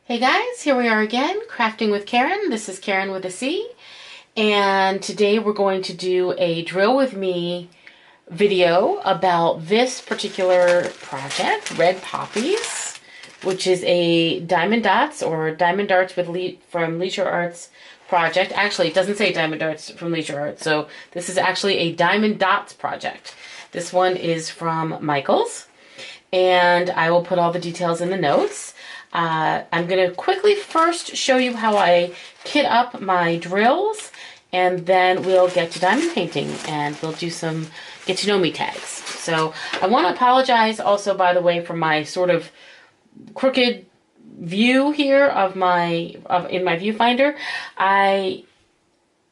Hey guys, here we are again, Crafting with Karen. This is Karen with a C, and today we're going to do a drill with me video about this particular project, Red Poppies, which is a diamond dots or diamond darts from Leisure Arts project. Actually, it doesn't say diamond darts from Leisure Arts, so this is actually a diamond dots project. This one is from Michaels, and I will put all the details in the notes. I'm going to quickly first show you how I kit up my drills, and then we'll get to diamond painting and we'll do some get to know me tags. So I want to apologize also, by the way, for my sort of crooked view here of in my viewfinder.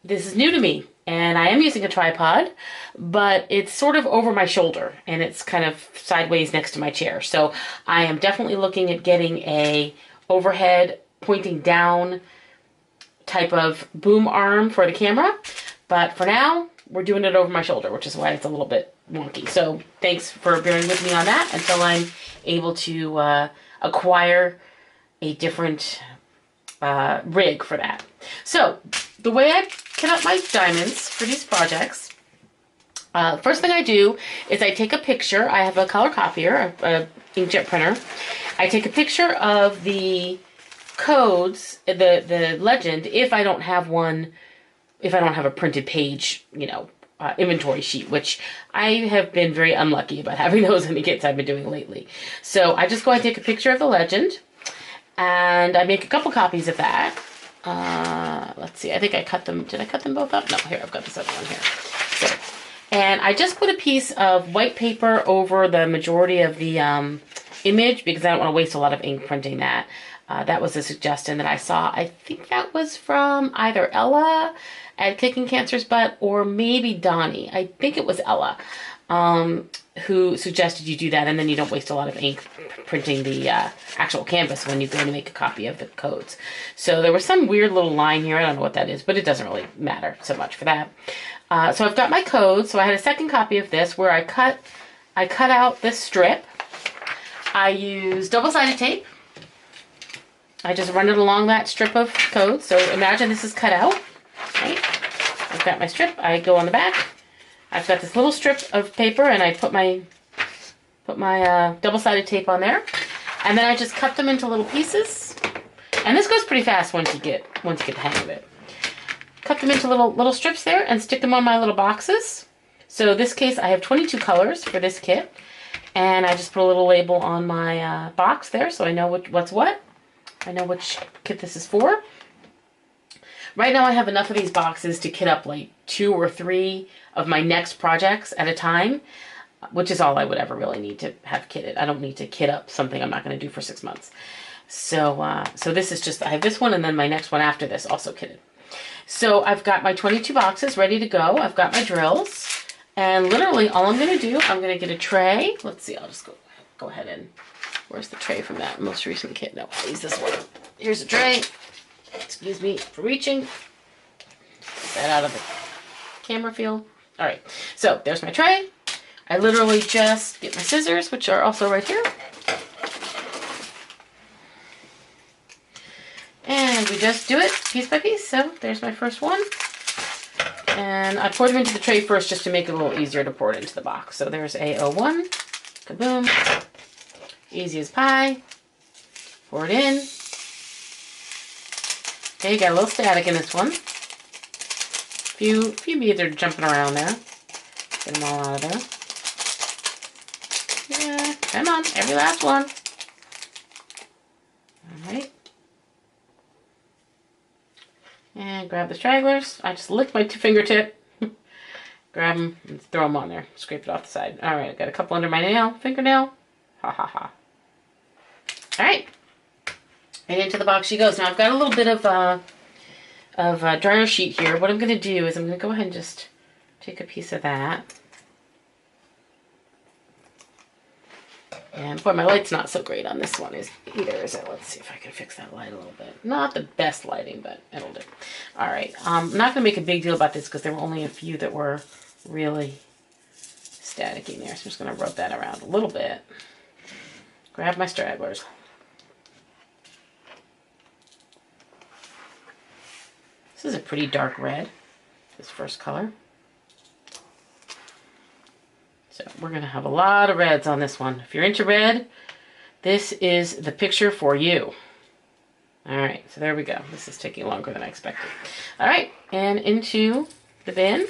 This is new to me, and I am using a tripod, but it's sort of over my shoulder and it's kind of sideways next to my chair. So I am definitely looking at getting a overhead pointing down type of boom arm for the camera. But for now, we're doing it over my shoulder, which is why it's a little bit wonky. So thanks for bearing with me on that until I'm able to acquire a different rig for that. So the way I kit up my diamonds for these projects, first thing I do is I take a picture. I have a color copier, a inkjet printer. I take a picture of the codes, the legend, if I don't have one, if I don't have a printed page, inventory sheet, which I have been very unlucky about having those in the kits I've been doing lately. So I just go and take a picture of the legend, and I make a couple copies of that. Let's see, I think I cut them. Did I cut them both up? No, here, I've got this other one here. So, and I just put a piece of white paper over the majority of the image because I don't want to waste a lot of ink printing that. That was a suggestion that I saw. I think that was from either Ella at Kicking Cancer's Butt or maybe Donnie. I think it was Ella who suggested you do that, and then you don't waste a lot of ink printing the actual canvas when you go to make a copy of the codes. So there was some weird little line here. I don't know what that is, but it doesn't really matter so much for that. So I've got my codes. So I had a second copy of this where I cut out this strip. I use double-sided tape. I just run it along that strip of code. So imagine this is cut out. Right? I've got my strip. I go on the back. I've got this little strip of paper, and I put my double-sided tape on there, and then I just cut them into little pieces. And this goes pretty fast once you get the hang of it. Cut them into little strips there, and stick them on my little boxes. So this case, I have 22 colors for this kit, and I just put a little label on my box there, so I know what's what. I know which kit this is for. Right now I have enough of these boxes to kit up like 2 or 3 of my next projects at a time, which is all I would ever really need to have kitted. I don't need to kit up something I'm not going to do for 6 months. So so this is just, I have this one and then my next one after this also kitted. So I've got my 22 boxes ready to go. I've got my drills, and literally all I'm going to do, I'm going to get a tray. Let's see, I'll just go ahead and, where's the tray from that most recent kit? No, I'll use this one. Here's a tray. Excuse me for reaching. Get that out of the camera field. All right, so there's my tray. I literally just get my scissors, which are also right here. And we just do it piece by piece. So there's my first one. And I pour them into the tray first just to make it a little easier to pour it into the box. So there's A01. Kaboom. Easy as pie. Pour it in. Okay, got a little static in this one. Few beads are jumping around there. Get them all out of there. Yeah, come on, every last one. All right. And grab the stragglers. I just lick my fingertip. Grab them and throw them on there. Scrape it off the side. All right, I got a couple under my fingernail. Ha ha ha. All right. And into the box she goes. Now I've got a little bit of dryer sheet here. What I'm going to do is I'm going to go ahead and just take a piece of that. And boy, my light's not so great on this one either, is it? Let's see if I can fix that light a little bit. Not the best lighting, but it'll do. All right. I'm not going to make a big deal about this because there were only a few that were really staticky there. So I'm just going to rub that around a little bit. Grab my stragglers. This is a pretty dark red, this first color. So we're going to have a lot of reds on this one. If you're into red, this is the picture for you. All right, so there we go. This is taking longer than I expected. All right, and into the bin.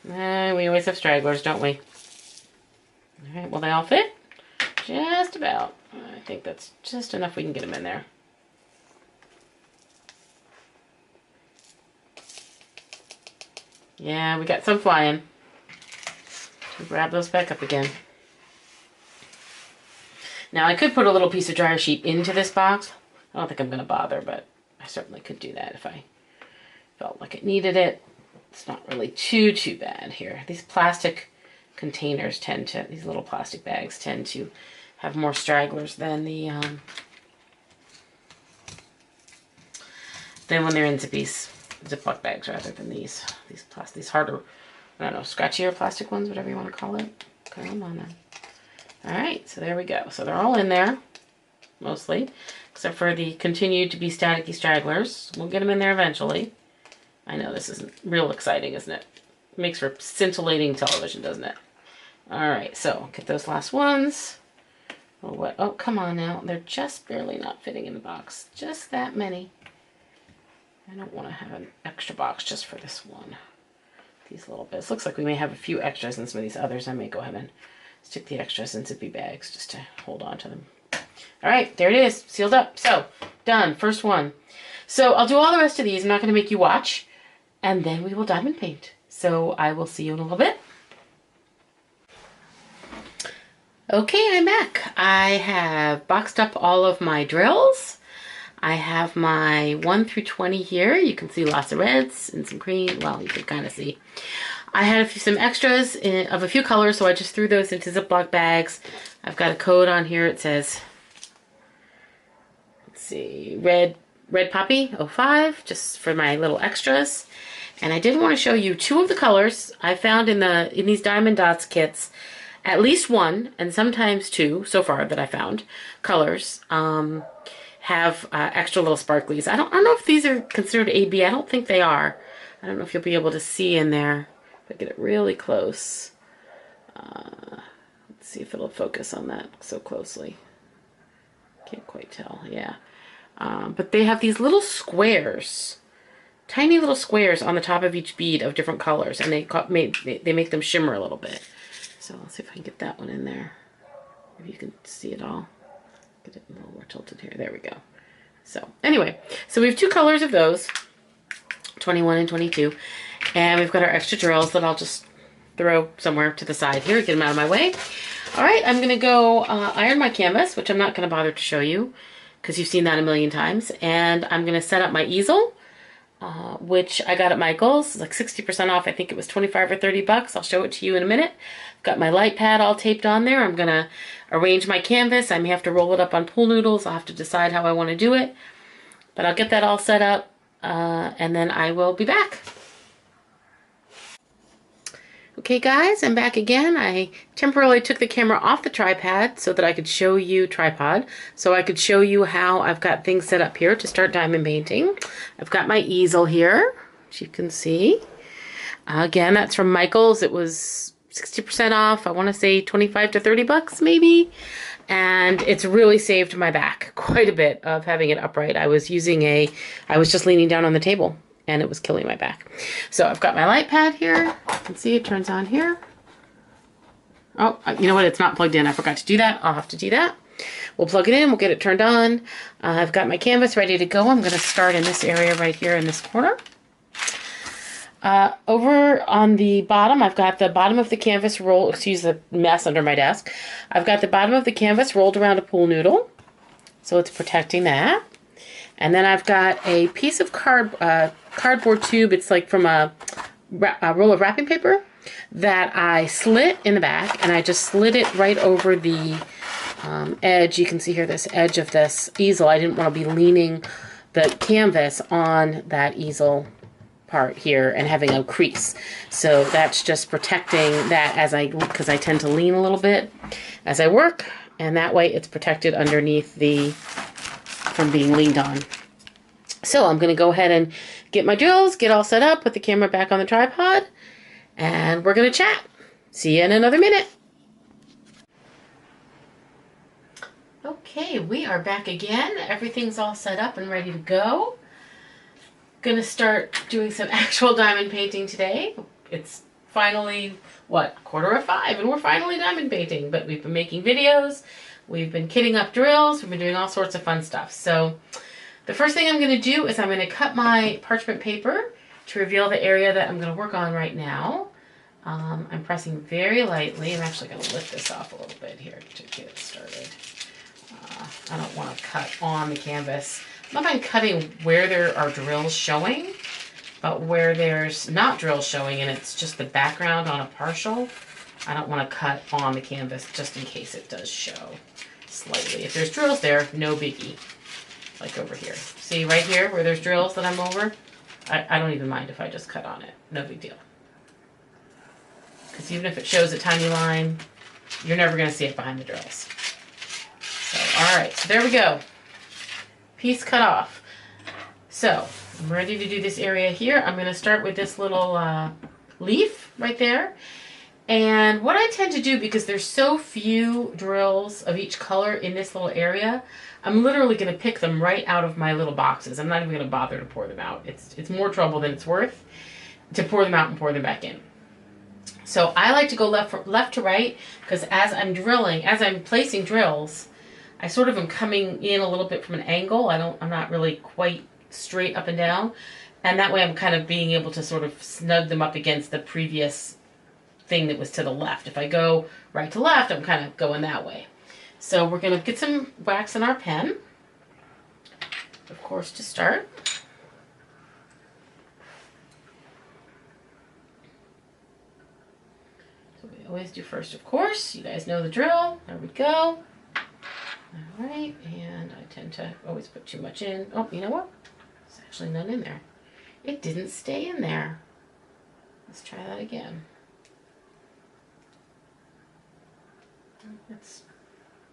We always have stragglers, don't we? All right, will they all fit? Just about. I think that's just enough we can get them in there. Yeah, we got some flying. Grab those back up again. Now, I could put a little piece of dryer sheet into this box. I don't think I'm going to bother, but I certainly could do that if I felt like it needed it. It's not really too bad here. These plastic containers tend to, these little plastic bags tend to have more stragglers than the, than when they're in Ziploc bags rather than these harder, I don't know, scratchier plastic ones, whatever you want to call it. Come on then. All right, so there we go. So they're all in there, mostly, except for the continued to be staticky stragglers. We'll get them in there eventually. I know this isn't real exciting, isn't it? Makes for scintillating television, doesn't it? All right, so get those last ones. Oh, what? Oh, come on now. They're just barely not fitting in the box. Just that many. I don't want to have an extra box just for this one. These little bits. Looks like we may have a few extras in some of these others. I may go ahead and stick the extras in zippy bags just to hold on to them. All right, there it is, sealed up. So, done, first one. So I'll do all the rest of these. I'm not going to make you watch. And then we will diamond paint. So I will see you in a little bit. Okay, I'm back. I have boxed up all of my drills. I have my 1 through 20 here. You can see lots of reds and some green. Well, you can kind of see. I had some extras of a few colors, so I just threw those into Ziploc bags. I've got a code on here. It says, let's see, red poppy 05, just for my little extras. And I did want to show you two of the colors I found in these Diamond Dots kits. At least one, and sometimes two, so far that I found, colors have extra little sparklies. I don't know if these are considered AB. I don't think they are. I don't know if you'll be able to see in there. If I get it really close. Let's see if it'll focus on that so closely. Can't quite tell, yeah. But they have these little squares, tiny little squares on the top of each bead of different colors, and they make them shimmer a little bit. So let's see if I can get that one in there. If you can see it all. Get it a little more tilted here. There we go. So anyway, so we have two colors of those, 21 and 22. And we've got our extra drills that I'll just throw somewhere to the side here, get them out of my way. All right, I'm gonna go iron my canvas, which I'm not gonna bother to show you because you've seen that a million times. And I'm gonna set up my easel, which I got at Michael's, like 60% off. I think it was 25 or 30 bucks. I'll show it to you in a minute. Got my light pad all taped on there. I'm gonna arrange my canvas. I may have to roll it up on pool noodles. I'll have to decide how I want to do it, but I'll get that all set up and then I will be back. Okay guys, I'm back again. I temporarily took the camera off the tripod so that I could show you so I could show you how I've got things set up here to start diamond painting. I've got my easel here, as you can see. Again, that's from Michael's. It was 60% off. I want to say 25 to 30 bucks maybe. And it's really saved my back quite a bit of having it upright. I was just leaning down on the table and it was killing my back. So I've got my light pad here. You can see it turns on here. Oh, you know what? It's not plugged in. I forgot to do that. I'll have to do that. We'll plug it in. We'll get it turned on. I've got my canvas ready to go. I'm going to start in this area right here in this corner. Over on the bottom, I've got the bottom of the canvas roll, excuse the mess under my desk. I've got the bottom of the canvas rolled around a pool noodle, so it's protecting that. And then I've got a piece of cardboard tube. It's like from a roll of wrapping paper that I slit in the back, and I just slid it right over the edge. You can see here this edge of this easel. I didn't want to be leaning the canvas on that easel part here and having a crease. So that's just protecting that because I tend to lean a little bit as I work, and that way it's protected underneath from being leaned on. So I'm going to go ahead and get my drills, get all set up, put the camera back on the tripod, and we're going to chat. See you in another minute. Okay, we are back again. Everything's all set up and ready to go. Going to start doing some actual diamond painting today. It's finally, what, 4:45, and we're finally diamond painting. But we've been making videos, we've been kitting up drills, we've been doing all sorts of fun stuff. So the first thing I'm going to do is I'm going to cut my parchment paper to reveal the area that I'm going to work on right now. I'm pressing very lightly. I'm actually going to lift this off a little bit here to get it started. I don't want to cut on the canvas. I'm not mind cutting where there are drills showing, but where there's not drills showing and it's just the background on a partial, I don't want to cut on the canvas just in case it does show slightly. If there's drills there, no biggie. Like over here. See right here where there's drills that I'm over? I don't even mind if I just cut on it. No big deal. Because even if it shows a tiny line, you're never going to see it behind the drills. So, alright, so there we go. Piece cut off. So, I'm ready to do this area here. I'm going to start with this little leaf right there. And what I tend to do, because there's so few drills of each color in this little area, I'm literally going to pick them right out of my little boxes. I'm not even going to bother to pour them out. It's more trouble than it's worth to pour them out and pour them back in. So I like to go left to right, because as I'm drilling, as I'm placing drills, I sort of am coming in a little bit from an angle. I'm not really quite straight up and down. And that way I'm kind of being able to sort of snug them up against the previous thing that was to the left. If I go right to left, I'm kind of going that way. So we're going to get some wax in our pen, of course, to start. So we always do first, of course. You guys know the drill. There we go. All right, and I tend to always put too much in. Oh, you know what? There's actually none in there. It didn't stay in there. Let's try that again. It's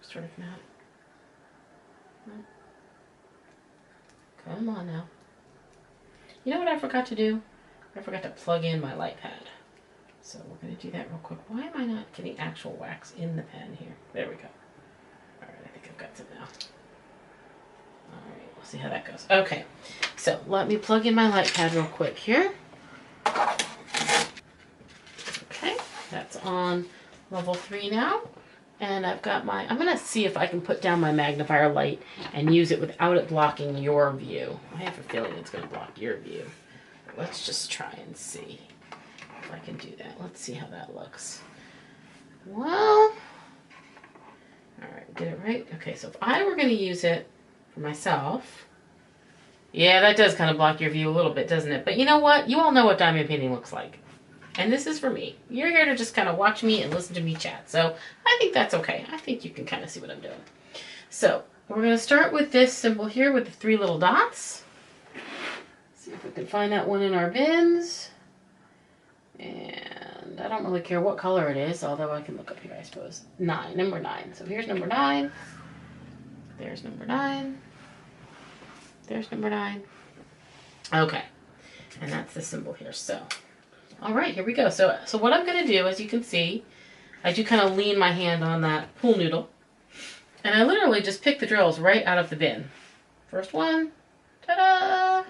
sort of not. Come on now. You know what I forgot to do? I forgot to plug in my light pad. So we're going to do that real quick. Why am I not getting actual wax in the pen here? There we go. Alright, I think I've got some now. Alright, we'll see how that goes. Okay, so let me plug in my light pad real quick here. Okay, that's on level 3 now. And I've got my, I'm going to see if I can put down my magnifier light and use it without it blocking your view. I have a feeling it's going to block your view. Let's just try and see if I can do that. Let's see how that looks. Well, alright, get it right. Okay, so if I were going to use it for myself, yeah, that does kind of block your view a little bit, doesn't it? But you know what? You all know what diamond painting looks like. And this is for me. You're here to just kind of watch me and listen to me chat. So I think that's okay. I think you can kind of see what I'm doing. So we're going to start with this symbol here with the 3 little dots. See if we can find that one in our bins. And I don't really care what color it is, although I can look up here, I suppose. 9, number 9. So here's number 9. There's number 9. There's number 9. Okay. And that's the symbol here. So all right, here we go. So what I'm going to do, as you can see, I do kind of lean my hand on that pool noodle. And I literally just pick the drills right out of the bin. First one, ta-da!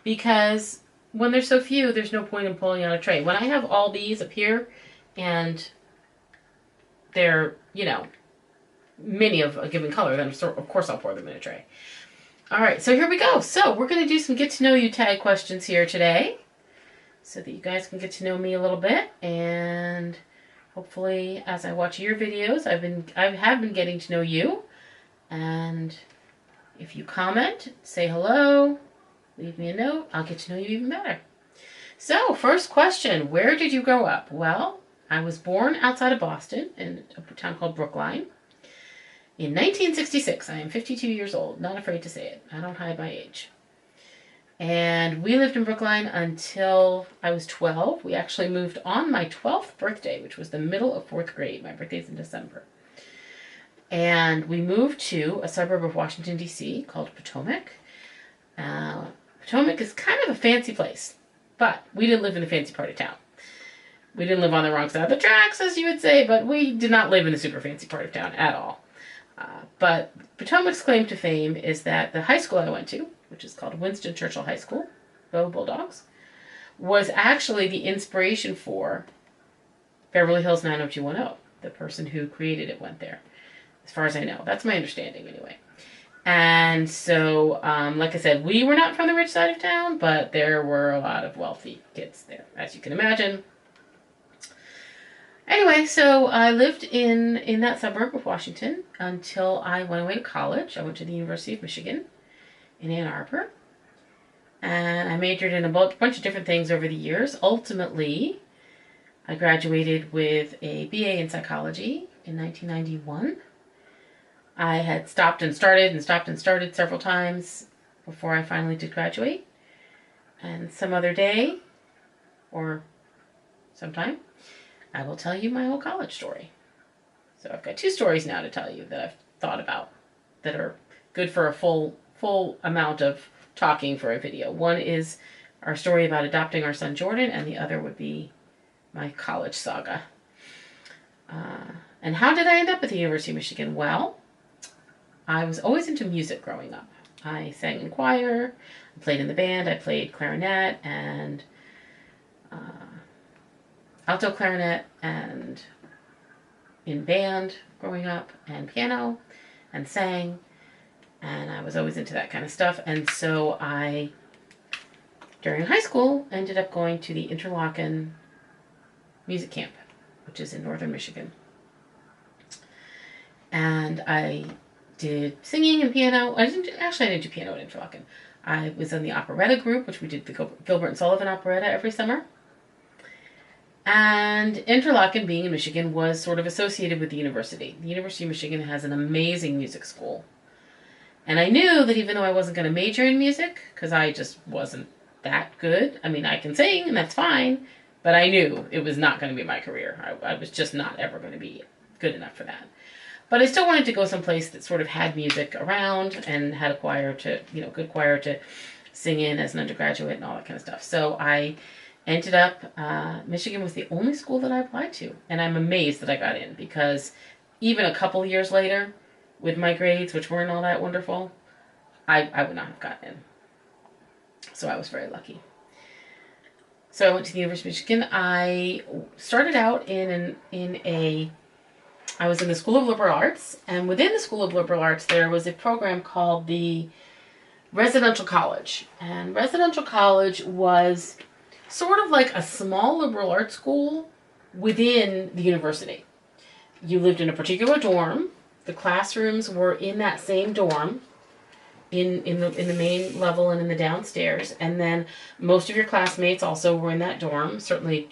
Because when there's so few, there's no point in pulling out a tray. When I have all these up here, and they're, you know, many of a given color, then of course I'll pour them in a tray. All right, so here we go. So we're going to do some get to know you tag questions here today, so that you guys can get to know me a little bit, and hopefully as I watch your videos, I have been getting to know you. And if you comment, say hello, leave me a note, I'll get to know you even better. So first question, where did you grow up? Well, I was born outside of Boston in a town called Brookline in 1966. I am 52 years old, not afraid to say it. I don't hide my age. And we lived in Brookline until I was 12. We actually moved on my 12th birthday, which was the middle of 4th grade. My birthday's in December. And we moved to a suburb of Washington, D.C. called Potomac. Potomac is kind of a fancy place, but we didn't live in a fancy part of town. We didn't live on the wrong side of the tracks, as you would say, but we did not live in a super fancy part of town at all. But Potomac's claim to fame is that the high school I went to, which is called Winston Churchill High School, go Bulldogs, was actually the inspiration for Beverly Hills 90210. The person who created it went there, as far as I know. That's my understanding, anyway. And so, like I said, we were not from the rich side of town, but there were a lot of wealthy kids there, as you can imagine. Anyway, so I lived in that suburb of Washington until I went away to college. I went to the University of Michigan in Ann Arbor. And I majored in a bunch of different things over the years. Ultimately, I graduated with a BA in psychology in 1991. I had stopped and started several times before I finally did graduate. And some other day, or sometime, I will tell you my whole college story. So I've got 2 stories now to tell you that I've thought about that are good for a full amount of talking for a video. One is our story about adopting our son Jordan, and the other would be my college saga. And how did I end up at the University of Michigan? Well, I was always into music growing up. I sang in choir, I played in the band, I played clarinet and alto clarinet and in band growing up, and piano and sang, and I was always into that kind of stuff. And so I, during high school, ended up going to the Interlochen music camp, which is in northern Michigan. And I did singing and piano. I didn't do piano at Interlochen. I was in the operetta group, which we did the Gilbert and Sullivan operetta every summer. And Interlochen, being in Michigan, was sort of associated with the university. The University of Michigan has an amazing music school. And I knew that even though I wasn't going to major in music, because I just wasn't that good. I mean, I can sing, and that's fine. But I knew it was not going to be my career. I was just not ever going to be good enough for that. But I still wanted to go someplace that sort of had music around and had a choir to, good choir to sing in as an undergraduate and all that kind of stuff. So I ended up, Michigan was the only school that I applied to. And I'm amazed that I got in, because even a couple years later, with my grades, which weren't all that wonderful, I would not have gotten in. So I was very lucky. So I went to the University of Michigan. I started out I was in the School of Liberal Arts, and within the School of Liberal Arts there was a program called the Residential College. And Residential College was sort of like a small liberal arts school within the university. You lived in a particular dorm. The classrooms were in that same dorm, in the main level and in the downstairs. And then most of your classmates also were in that dorm. Certainly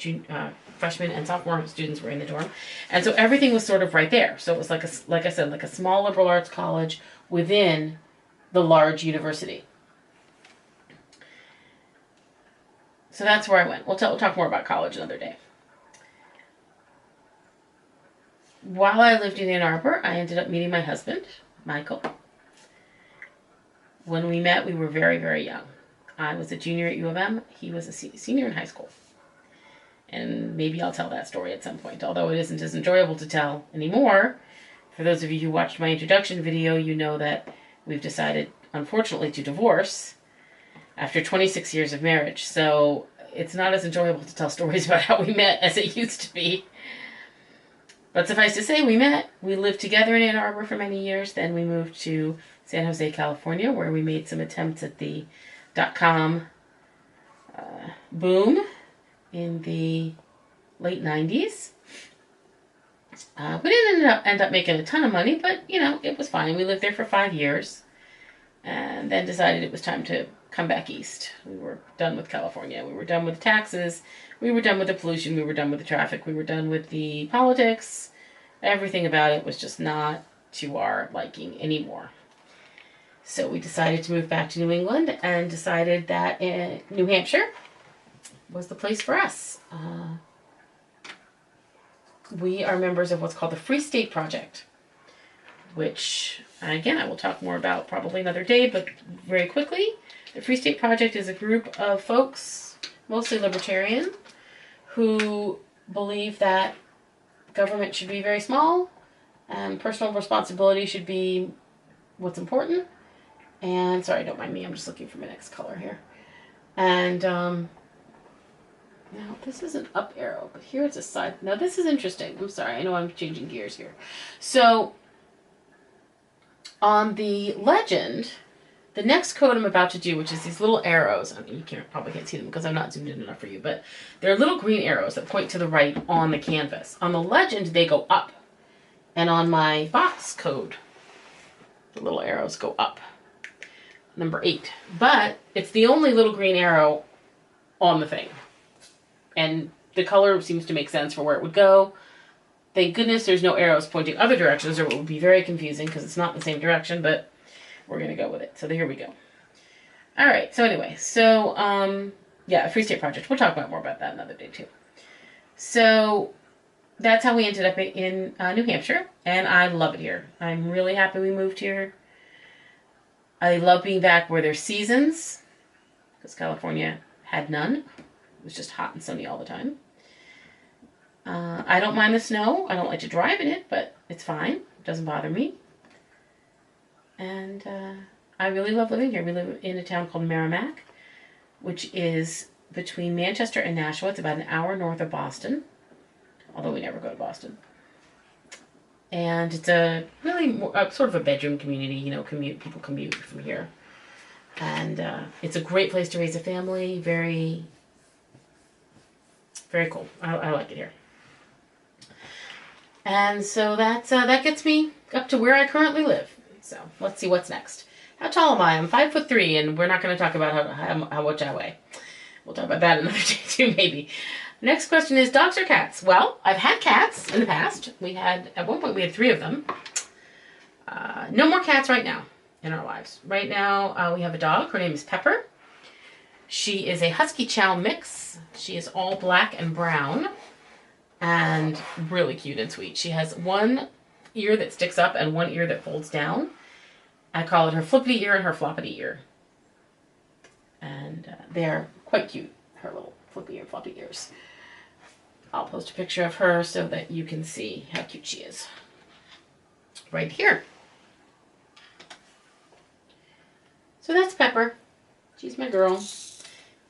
freshmen and sophomore students were in the dorm. And so everything was sort of right there. So it was like I said, like a small liberal arts college within the large university. So that's where I went. We'll talk more about college another day. While I lived in Ann Arbor, I ended up meeting my husband, Michael. When we met, we were very, very young. I was a junior at U of M. He was a senior in high school. And maybe I'll tell that story at some point, although it isn't as enjoyable to tell anymore. For those of you who watched my introduction video, you know that we've decided, unfortunately, to divorce after 26 years of marriage. So it's not as enjoyable to tell stories about how we met as it used to be. But suffice to say, we met. We lived together in Ann Arbor for many years. Then we moved to San Jose, California, where we made some attempts at the .com boom in the late 90s. We didn't end up making a ton of money, but, it was fine. We lived there for 5 years and then decided it was time to come back east. We were done with California. We were done with taxes. We were done with the pollution. We were done with the traffic. We were done with the politics. Everything about it was just not to our liking anymore. So we decided to move back to New England and decided that New Hampshire was the place for us. We are members of what's called the Free State Project, which, again, I will talk more about probably another day, but very quickly, The Free State Project is a group of folks, mostly libertarian, who believe that government should be very small and personal responsibility should be what's important. And sorry, don't mind me, I'm just looking for my next color here. And now this is an up arrow, but here it's a side. Now this is interesting. I'm sorry, I know I'm changing gears here. So on the legend, the next code I'm about to do, which is these little arrows, I mean, you probably can't see them because I'm not zoomed in enough for you, but they're little green arrows that point to the right on the canvas. On the legend, they go up. And on my box code, the little arrows go up. Number 8. But it's the only little green arrow on the thing. And the color seems to make sense for where it would go. Thank goodness there's no arrows pointing other directions, or it would be very confusing because it's not in the same direction, but we're going to go with it. So here we go. All right. So anyway, yeah, Free State Project. We'll talk more about that another day too. So that's how we ended up in New Hampshire, and I love it here. I'm really happy we moved here. I love being back where there's seasons, because California had none. It was just hot and sunny all the time. I don't mind the snow. I don't like to drive in it, but it's fine. It doesn't bother me. And I really love living here. We live in a town called Merrimack, which is between Manchester and Nashua. It's about an hour north of Boston, although we never go to Boston. And it's a really sort of a bedroom community, you know, people commute from here. And it's a great place to raise a family. Very, very cool. I like it here. And so that gets me up to where I currently live. So let's see what's next. How tall am I? I'm 5'3", and we're not going to talk about how much I weigh. We'll talk about that another day too, maybe. Next question is dogs or cats? Well, I've had cats in the past. At one point we had 3 of them. No more cats right now in our lives. Right now we have a dog. Her name is Pepper. She is a Husky Chow mix. She is all black and brown and really cute and sweet. She has one ear that sticks up and one ear that folds down. I call it her flippity ear and her floppity ear. And they're quite cute, her little flippy and floppy ears. I'll post a picture of her so that you can see how cute she is. Right here. So that's Pepper. She's my girl.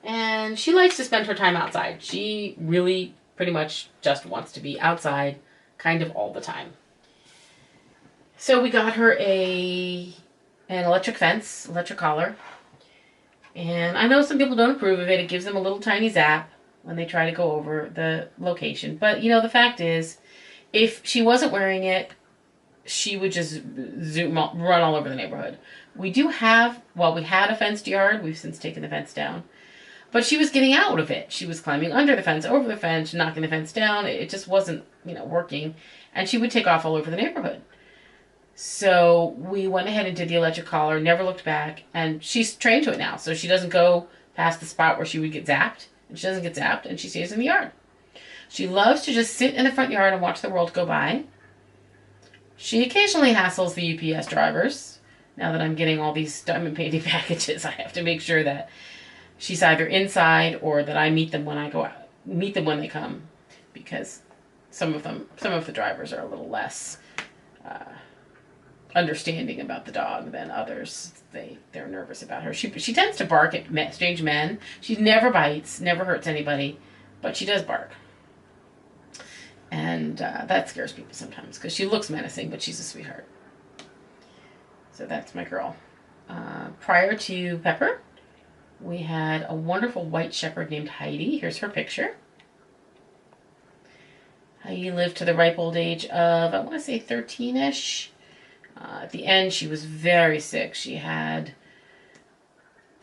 And she likes to spend her time outside. She really pretty much just wants to be outside kind of all the time. So we got her an electric fence, electric collar. And I know some people don't approve of it. It gives them a little tiny zap when they try to go over the location. But, you know, the fact is, if she wasn't wearing it, she would just run all over the neighborhood. We had a fenced yard. We've since taken the fence down. But she was getting out of it. She was climbing under the fence, over the fence, knocking the fence down. It just wasn't, working. And she would take off all over the neighborhood. So we went ahead and did the electric collar, never looked back, and she's trained to it now. So she doesn't go past the spot where she would get zapped, and she doesn't get zapped, and she stays in the yard. She loves to just sit in the front yard and watch the world go by. She occasionally hassles the UPS drivers. Now that I'm getting all these diamond painting packages, I have to make sure that she's either inside or that I meet them when they come, because some of the drivers are a little less understanding about the dog than others. They're nervous about her. She tends to bark at strange men. She never bites, never hurts anybody, but she does bark. And that scares people sometimes because she looks menacing, but she's a sweetheart. So that's my girl. Prior to Pepper, we had a wonderful white shepherd named Heidi. Here's her picture. Heidi lived to the ripe old age of, I want to say 13-ish. At the end, she was very sick. She had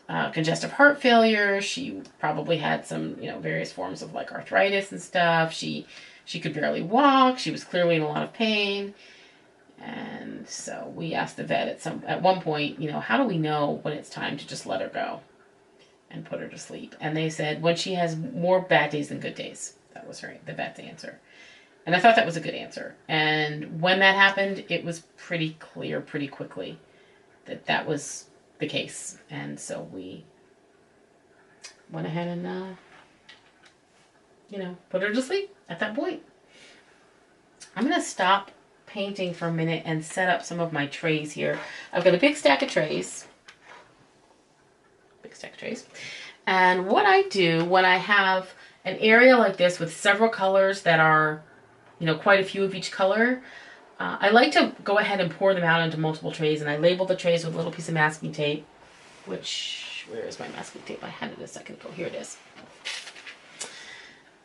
congestive heart failure. She probably had some, various forms of like arthritis and stuff. She could barely walk. She was clearly in a lot of pain. And so we asked the vet at one point, how do we know when it's time to just let her go and put her to sleep? And they said, when she has more bad days than good days. That was the vet's answer. And I thought that was a good answer. And when that happened, it was pretty clear pretty quickly that the case. And so we went ahead and, you know, put her to sleep at that point. I'm going to stop painting for a minute and set up some of my trays here. I've got a big stack of trays. And what I do when I have an area like this with several colors that are, you know, quite a few of each color, I like to go ahead and pour them out into multiple trays, and I label the trays with a little piece of masking tape, which, where is my masking tape? I had it a second ago. Here it is.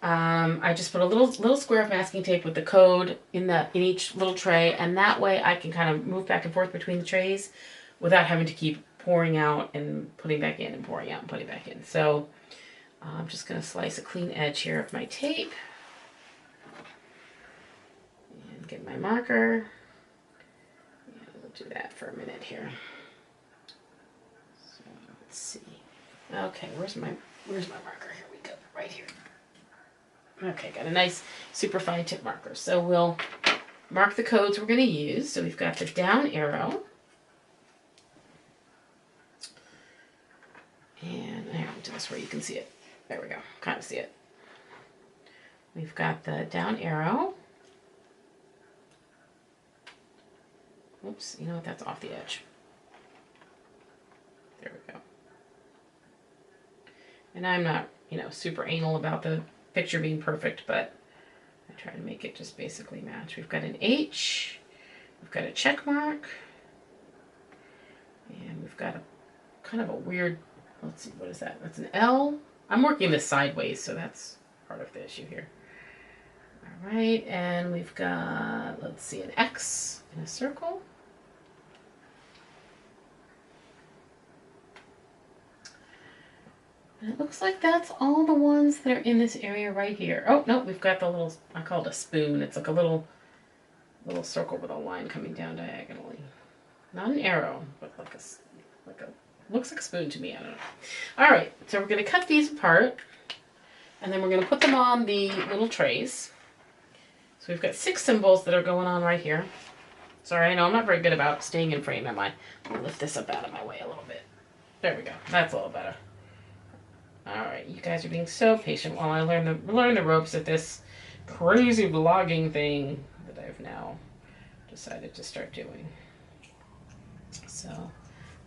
I just put a little square of masking tape with the code in each little tray, and that way I can kind of move back and forth between the trays without having to keep pouring out and putting back in and pouring out and putting back in. So I'm just going to slice a clean edge here of my tape and get my marker. Yeah, we'll do that for a minute here. So let's see. Okay, where's my marker? Here we go, right here. Okay, got a nice super fine tip marker. So we'll mark the codes we're going to use. So we've got the down arrow. And I have to do this where you can see it. There we go, kind of see it. We've got the down arrow. Oops, you know what, that's off the edge. There we go. And I'm not, you know, super anal about the picture being perfect, but I try to make it just basically match. We've got an H, we've got a check mark, and we've got a kind of a weird, let's see, what is that? That's an L. I'm working this sideways, so that's part of the issue here. All right, and we've got, let's see, an X in a circle. And it looks like that's all the ones that are in this area right here. Oh, no, we've got the little, I call it a spoon. It's like a little circle with a line coming down diagonally. Not an arrow, but like a, looks like a spoon to me, I don't know. All right, so we're going to cut these apart, and then we're going to put them on the little trays. So we've got 6 symbols that are going on right here. Sorry, I know I'm not very good about staying in frame, am I? I'll lift this up out of my way a little bit. There we go. That's a little better. All right, you guys are being so patient while I learn the ropes at this crazy vlogging thing that I've now decided to start doing. So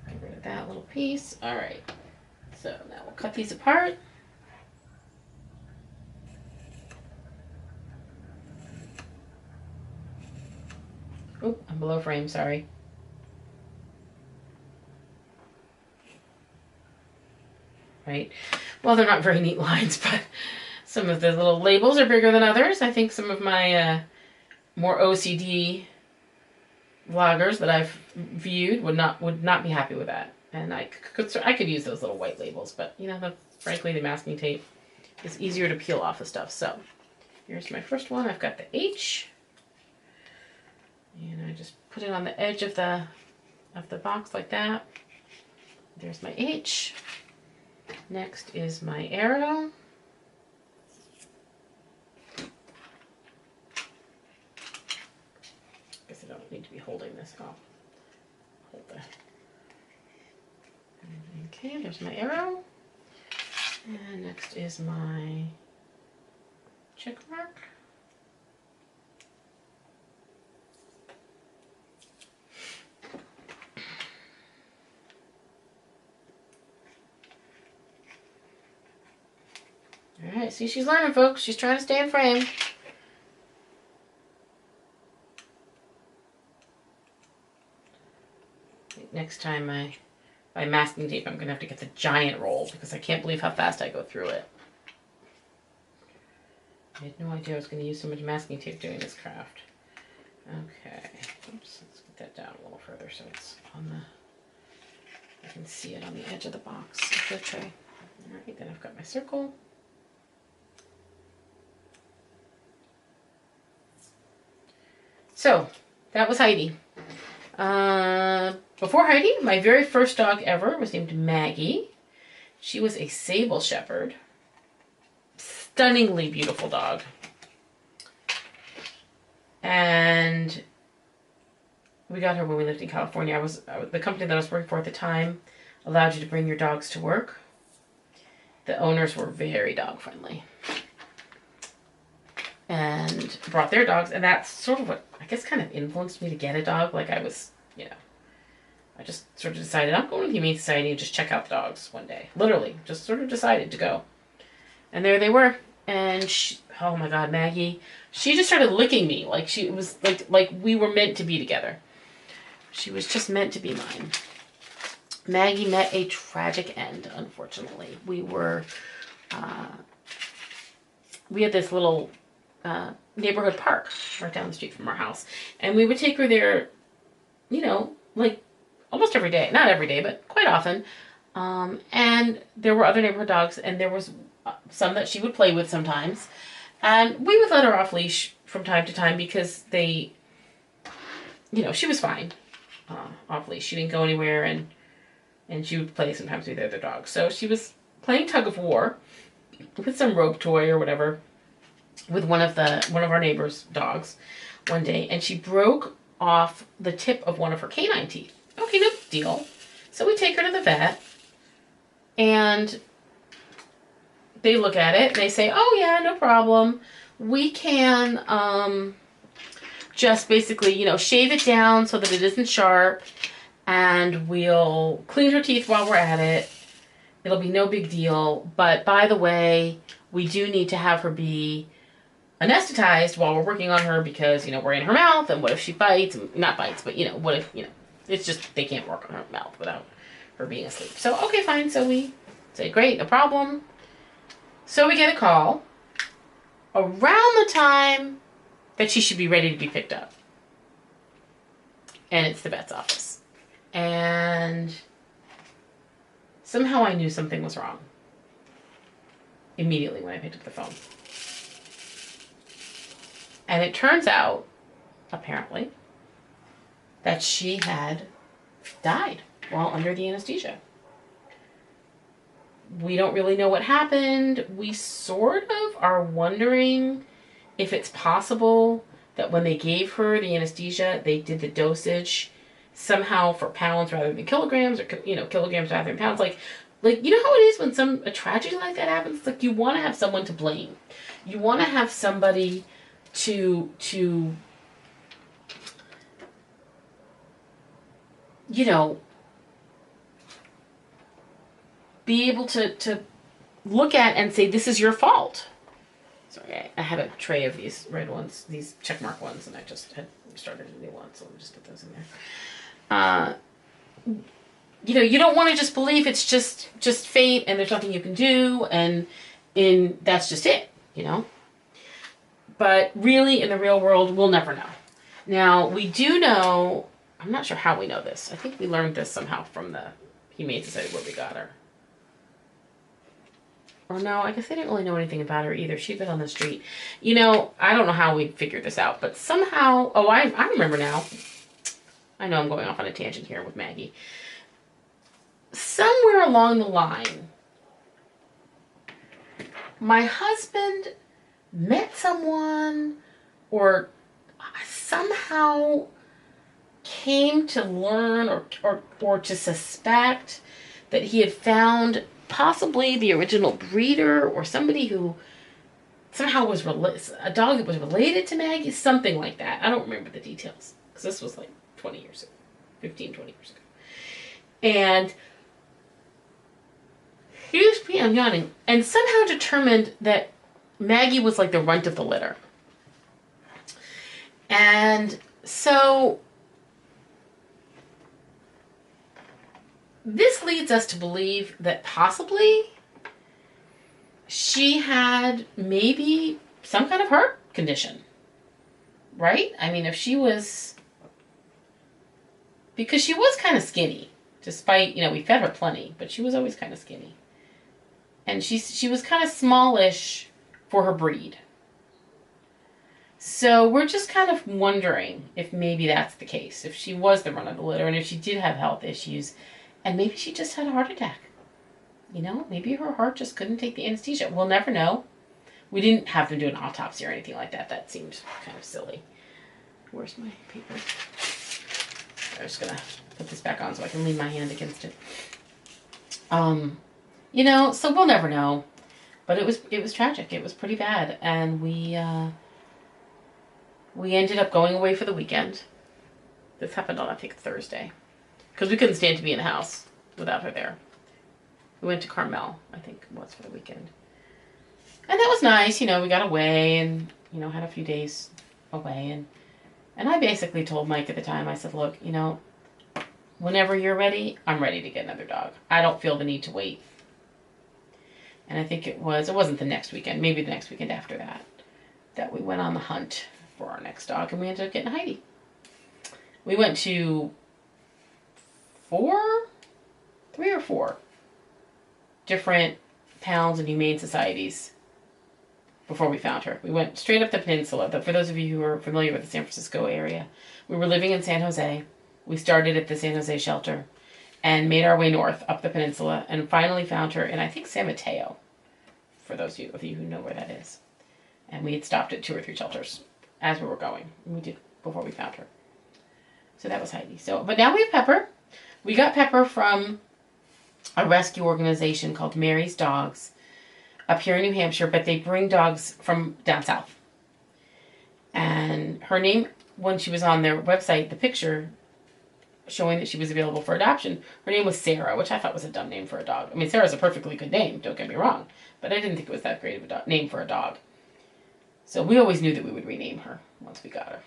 get rid of that little piece. All right, so now we'll cut these apart. Oop, I'm below frame, sorry. Right. Well, they're not very neat lines, but some of the little labels are bigger than others. I think some of my more OCD vloggers that I've viewed would not be happy with that. And I could use those little white labels, but you know, frankly, the masking tape is easier to peel off the stuff. So here's my first one. I've got the H, and I just put it on the edge of the box like that. There's my H. Next is my arrow. Guess I don't need to be holding this. I'll hold the. Okay, there's my arrow. And next is my check mark. All right, see, she's learning, folks. She's trying to stay in frame. Next time by masking tape, I'm going to have to get the giant roll because I can't believe how fast I go through it. I had no idea I was going to use so much masking tape doing this craft. Okay, oops, let's get that down a little further so it's on the, I can see it on the edge of the box of the tray. All right, then I've got my circle. So, that was Heidi. Before Heidi, my very first dog ever was named Maggie. She was a sable shepherd. Stunningly beautiful dog. And We got her when we lived in California. The company that I was working for at the time allowed you to bring your dogs to work. The owners were very dog friendly and brought their dogs, and that's sort of what I guess kind of influenced me to get a dog. Like I was, I just sort of decided I'm going to the Humane Society and just check out the dogs one day. Literally, just sort of decided to go. And there they were. And oh my God, Maggie, she just started licking me like she was like we were meant to be together. She was just meant to be mine. Maggie met a tragic end, unfortunately. We had this little neighborhood park right down the street from our house. And we would take her there, like almost every day. Not every day, but quite often. And there were other neighborhood dogs, and there was some that she would play with sometimes. And we would let her off leash from time to time because she was fine off leash. She didn't go anywhere, and she would play sometimes with the other dogs. So she was playing tug of war with some rope toy or whatever with one of our neighbor's dogs one day, and she broke off the tip of one of her canine teeth. Okay, no big deal. So we take her to the vet, and they look at it and they say, oh yeah, no problem. We can just basically, shave it down so that it isn't sharp, and we'll clean her teeth while we're at it. It'll be no big deal. But by the way, we do need to have her be anesthetized while we're working on her because, we're in her mouth, and what if she bites? Not bites, but, what if, it's just they can't work on her mouth without her being asleep. So, okay, fine. So we say, great, no problem. So we get a call around the time that she should be ready to be picked up. And it's the vet's office. And somehow I knew something was wrong immediately when I picked up the phone. And it turns out, apparently, that she had died while under the anesthesia. We don't really know what happened. We sort of are wondering if it's possible that when they gave her the anesthesia, they did the dosage somehow for pounds rather than kilograms, or kilograms rather than pounds. Like you know how it is when a tragedy like that happens? It's like you want to have someone to blame. You want to have somebody to be able to look at and say, this is your fault. Sorry, I have a tray of these red ones, these checkmark ones, and I just had started a new one, so let me just get those in there. You don't want to just believe it's just fate and there's nothing you can do, and that's just it, But really, in the real world, we'll never know. Now, we do know, I'm not sure how we know this. I think we learned this somehow from the Humane Society where we got her. Or no, I guess they didn't really know anything about her either. She'd been on the street. I don't know how we figured this out, but somehow, I remember now. I know I'm going off on a tangent here with Maggie. Somewhere along the line, my husband met someone or somehow came to learn or to suspect that he had found possibly the original breeder or somebody who somehow was a dog that was related to Maggie, something like that. I don't remember the details because this was like 20 years ago, 15, 20 years ago. And here's me, I'm yawning, and somehow determined that Maggie was like the runt of the litter. And so this leads us to believe that possibly she had maybe some kind of heart condition, right? I mean, if she was, because she was kind of skinny, despite, we fed her plenty, but she was always kind of skinny. And she was kind of smallish for her breed. So we're just kind of wondering if maybe that's the case, if she was the run of the litter, and if she did have health issues, and maybe she just had a heart attack. Maybe her heart just couldn't take the anesthesia. We'll never know. We didn't have them do an autopsy or anything like that. That seemed kind of silly. Where's my paper? just gonna put this back on so I can lean my hand against it. You know, so we'll never know. But it was tragic. It was pretty bad. And we ended up going away for the weekend. This happened on, I think, Thursday. Because we couldn't stand to be in the house without her there. We went to Carmel, I think it was, for the weekend. And that was nice. You know, we got away and, you know, had a few days away. And I basically told Mike at the time, I said, look, you know, whenever you're ready, I'm ready to get another dog. I don't feel the need to wait. And I think it wasn't the next weekend, maybe the next weekend after that, that we went on the hunt for our next dog, and we ended up getting Heidi. We went to 3 or 4 different pounds and humane societies before we found her. We went straight up the peninsula. But for those of you who are familiar with the San Francisco area, we were living in San Jose. We started at the San Jose shelter and made our way north up the peninsula and finally found her in, I think, San Mateo, for those of you who know where that is. And we had stopped at 2 or 3 shelters as we were going. We did before we found her. So that was Heidi. But now we have Pepper. We got Pepper from a rescue organization called Mary's Dogs up here in New Hampshire, but they bring dogs from down south. And her name, when she was on their website, the picture showing that she was available for adoption, her name was Sarah, which I thought was a dumb name for a dog. I mean, Sarah's a perfectly good name, don't get me wrong, but I didn't think it was that great of a name for a dog. So we always knew that we would rename her once we got her.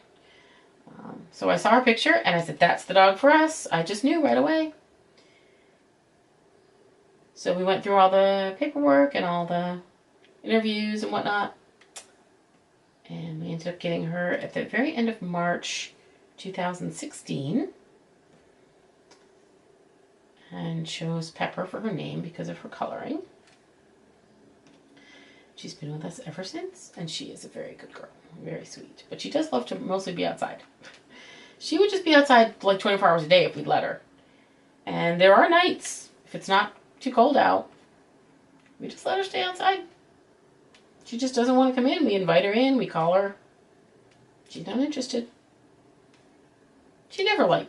So I saw her picture and I said, that's the dog for us. I just knew right away. So we went through all the paperwork and all the interviews and whatnot. And we ended up getting her at the very end of March 2016. And chose Pepper for her name because of her coloring. She's been with us ever since, and she is a very good girl. Very sweet. But she does love to mostly be outside. She would just be outside like 24 hours a day if we'd let her. And there are nights, if it's not too cold out, we just let her stay outside. She just doesn't want to come in. We invite her in, we call her. She's not interested. She never, like,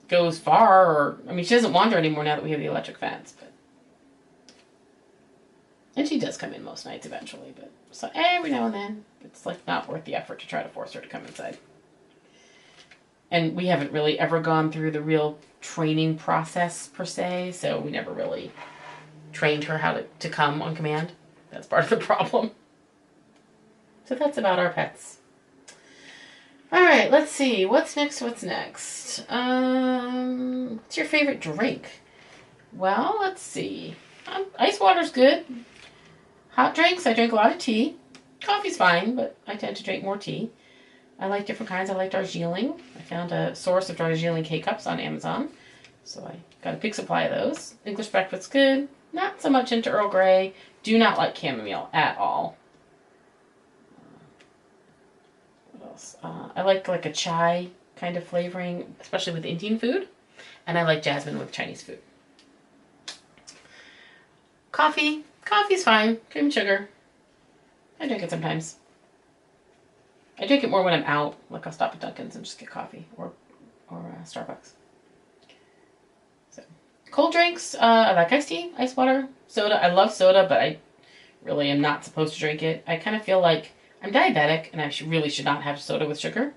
goes far, or, I mean, she doesn't wander anymore now that we have the electric fence, but. And she does come in most nights eventually, but so every now and then, it's like not worth the effort to try to force her to come inside. And we haven't really ever gone through the real training process per se, so we never really trained her how to come on command. That's part of the problem. So that's about our pets. All right, let's see. What's next? What's next? What's your favorite drink? Well, let's see. Ice water's good. Hot drinks, I drink a lot of tea. Coffee's fine, but I tend to drink more tea. I like different kinds. I like Darjeeling. I found a source of Darjeeling K-Cups on Amazon, so I got a big supply of those. English breakfast's good. Not so much into Earl Grey. Do not like chamomile at all. What else? I like a chai kind of flavoring, especially with Indian food. And I like jasmine with Chinese food. Coffee. Coffee's fine. Cream sugar. I drink it sometimes. I drink it more when I'm out. Like I'll stop at Dunkin's and just get coffee or Starbucks. So, cold drinks. I like iced tea, ice water, soda. I love soda, but I really am not supposed to drink it. I kind of feel like I'm diabetic and I really should not have soda with sugar.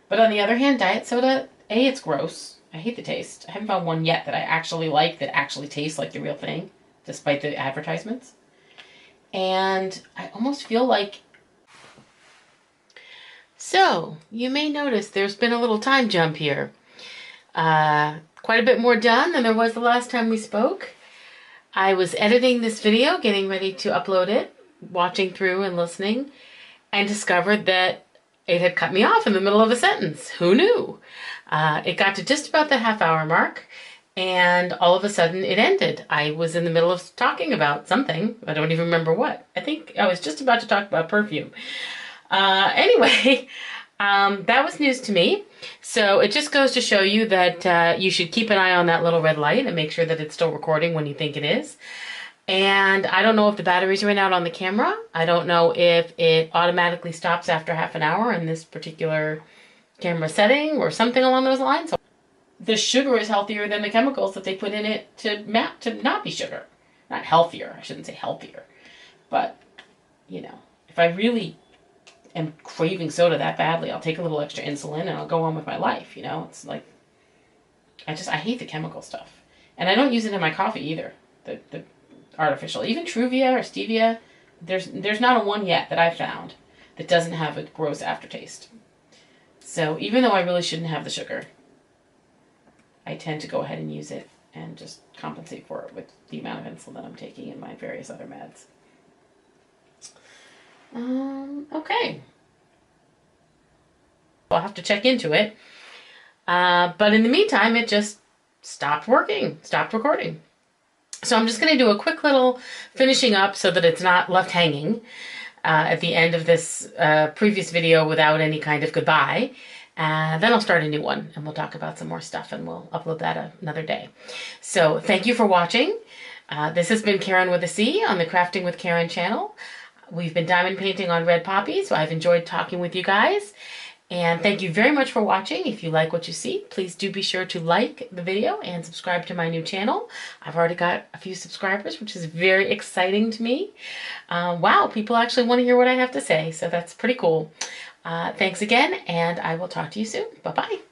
But on the other hand, diet soda, A, it's gross. I hate the taste. I haven't found one yet that I actually like that actually tastes like the real thing, despite the advertisements. And I almost feel like... So, you may notice there's been a little time jump here. Quite a bit more done than there was the last time we spoke. I was editing this video, getting ready to upload it, watching through and listening, and discovered that it had cut me off in the middle of a sentence. Who knew? It got to just about the half-hour mark, and all of a sudden it ended. I was in the middle of talking about something. I don't even remember what. I think I was just about to talk about perfume. Anyway, that was news to me. So it just goes to show you that you should keep an eye on that little red light and make sure that it's still recording when you think it is. And I don't know if the batteries ran out on the camera. I don't know if it automatically stops after half an hour in this particular camera setting or something along those lines. The sugar is healthier than the chemicals that they put in it to not be sugar. Not healthier, I shouldn't say healthier. But, you know, if I really am craving soda that badly, I'll take a little extra insulin and I'll go on with my life, you know? It's like, I hate the chemical stuff. And I don't use it in my coffee either, the artificial. Even Truvia or Stevia, there's not a one yet that I've found that doesn't have a gross aftertaste. So even though I really shouldn't have the sugar, I tend to go ahead and use it and just compensate for it with the amount of insulin that I'm taking and my various other meds. Okay. I'll have to check into it. But in the meantime, it just stopped working, stopped recording. So I'm just going to do a quick little finishing up so that it's not left hanging at the end of this previous video without any kind of goodbye. Then I'll start a new one and we'll talk about some more stuff and we'll upload that another day. So thank you for watching. This has been Karen with a C on the Crafting with Karen channel. We've been diamond painting on red poppies, so I've enjoyed talking with you guys. And thank you very much for watching. If you like what you see, please do be sure to like the video and subscribe to my new channel. I've already got a few subscribers, which is very exciting to me. Wow, people actually want to hear what I have to say, so that's pretty cool. Thanks again, and I will talk to you soon. Bye-bye.